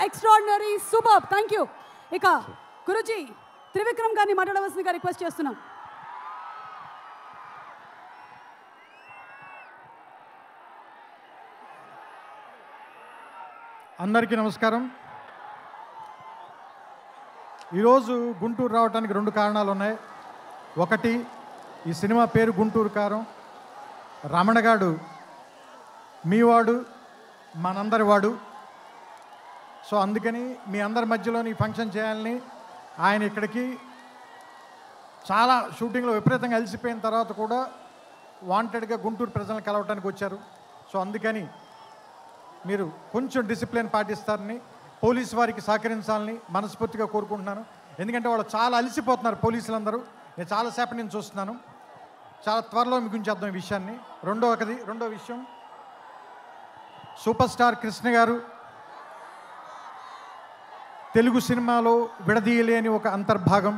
Extraordinary, super. Thank you. ఇక గురుజీ త్రివిక్రమ్ గారిని మాట్లాడవలసిందిగా రిక్వెస్ట్ చేస్తున్నాం. అందరికీ నమస్కారం. ఈరోజు గుంటూరు రావడానికి 2 కారణాలు ఉన్నాయి. ఒకటి, ఈ సినిమా పేరు గుంటూరు కారం. రమణగాడు మీవాడు, మనందరి వాడు. సో అందుకని మీ అందరి మధ్యలోని ఫంక్షన్ చేయాలని ఆయన ఇక్కడికి చాలా షూటింగ్లో విపరీతంగా అలసిపోయిన తర్వాత కూడా వాంటెడ్గా గుంటూరు ప్రజలను కలవటానికి వచ్చారు. సో అందుకని మీరు కొంచెం డిసిప్లిన్ పాటిస్తారని, పోలీసు వారికి సహకరించాలని మనస్ఫూర్తిగా కోరుకుంటున్నాను. ఎందుకంటే వాళ్ళు చాలా అలసిపోతున్నారు పోలీసులందరూ. నేను చాలాసేపటి నుంచి చూస్తున్నాను. చాలా త్వరలో మీకు ఉంచేద్దాం ఈ విషయాన్ని. రెండో విషయం, సూపర్ స్టార్ కృష్ణ గారు తెలుగు సినిమాలో విడదీయలేని ఒక అంతర్భాగం.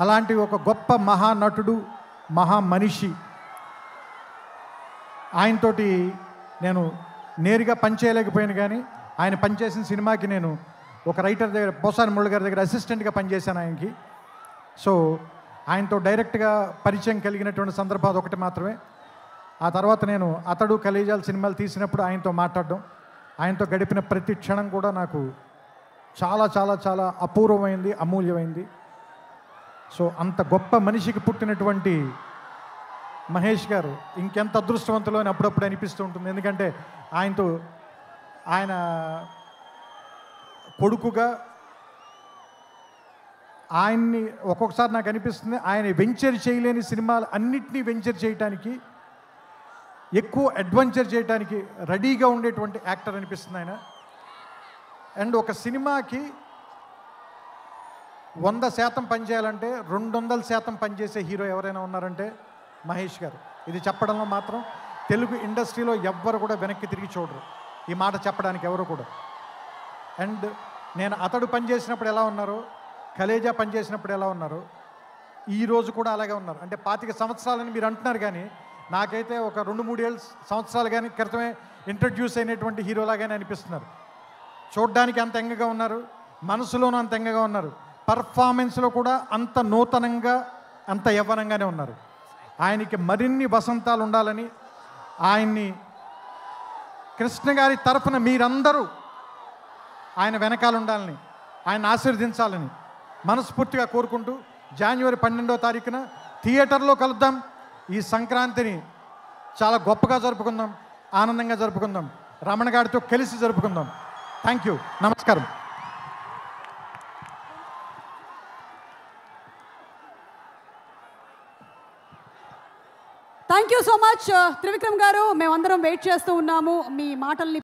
అలాంటి ఒక గొప్ప మహానటుడు, మహామనిషి. ఆయనతోటి నేను నేరుగా పనిచేయలేకపోయాను, కానీ ఆయన పనిచేసిన సినిమాకి నేను ఒక రైటర్ దగ్గర, పోసాని మురళి గారి దగ్గర అసిస్టెంట్గా పనిచేశాను ఆయనకి. సో ఆయనతో డైరెక్ట్గా పరిచయం కలిగినటువంటి సందర్భం ఒకటి మాత్రమే. ఆ తర్వాత నేను అతడు కలేజాల సినిమాలు తీసినప్పుడు ఆయనతో మాట్లాడడం, ఆయనతో గడిపిన ప్రతి క్షణం కూడా నాకు చాలా చాలా చాలా అపూర్వమైంది, అమూల్యమైంది. సో అంత గొప్ప మనిషికి పుట్టినటువంటి మహేష్ గారు ఇంకెంత అదృష్టవంతులు అని అప్పుడప్పుడు అనిపిస్తూ ఉంటుంది. ఎందుకంటే ఆయన కొడుకుగా ఆయన్ని ఒక్కొక్కసారి నాకు అనిపిస్తుంది, ఆయన వెంచర్ చేయలేని సినిమాలు అన్నిటినీ వెంచర్ చేయటానికి, ఎక్కువ అడ్వెంచర్ చేయడానికి రెడీగా ఉండేటువంటి యాక్టర్ అనిపిస్తుంది ఆయన. అండ్ ఒక సినిమాకి 100% పనిచేయాలంటే 200% పనిచేసే హీరో ఎవరైనా ఉన్నారంటే మహేష్ గారు. ఇది చెప్పడంలో మాత్రం తెలుగు ఇండస్ట్రీలో ఎవ్వరు కూడా వెనక్కి తిరిగి చూడరు, ఈ మాట చెప్పడానికి ఎవరు కూడా. అండ్ నేను అతడు పనిచేసినప్పుడు ఎలా ఉన్నారో, కలేజా పనిచేసినప్పుడు ఎలా ఉన్నారో, ఈరోజు కూడా అలాగే ఉన్నారు. అంటే 25 సంవత్సరాలని మీరు అంటున్నారు, కానీ నాకైతే ఒక 2-3 సంవత్సరాలు కానీ క్రితమే ఇంట్రడ్యూస్ అయినటువంటి హీరోలాగానే అనిపిస్తున్నారు. చూడ్డానికి అంత ఎంగగా ఉన్నారు, మనసులోనూ అంత ఎంగగా ఉన్నారు, పర్ఫార్మెన్స్లో కూడా అంత నూతనంగా, అంత యవ్వనంగానే ఉన్నారు. ఆయనకి మరిన్ని వసంతాలు ఉండాలని, ఆయన్ని కృష్ణ గారి తరఫున మీరందరూ ఆయన వెనకాల ఉండాలని, ఆయన ఆశీర్వదించాలని మనస్ఫూర్తిగా కోరుకుంటూ, జనవరి 12వ తారీఖున థియేటర్లో కలుద్దాం. ఈ సంక్రాంతిని చాలా గొప్పగా జరుపుకుందాం, ఆనందంగా జరుపుకుందాం, రమణ గారితో కలిసి జరుపుకుందాం. Thank you. నమస్కారం. Thank you so much Trivikram గారు. మేమందరం వెయిట్ చేస్తూ ఉన్నాము మీ మాటల్ని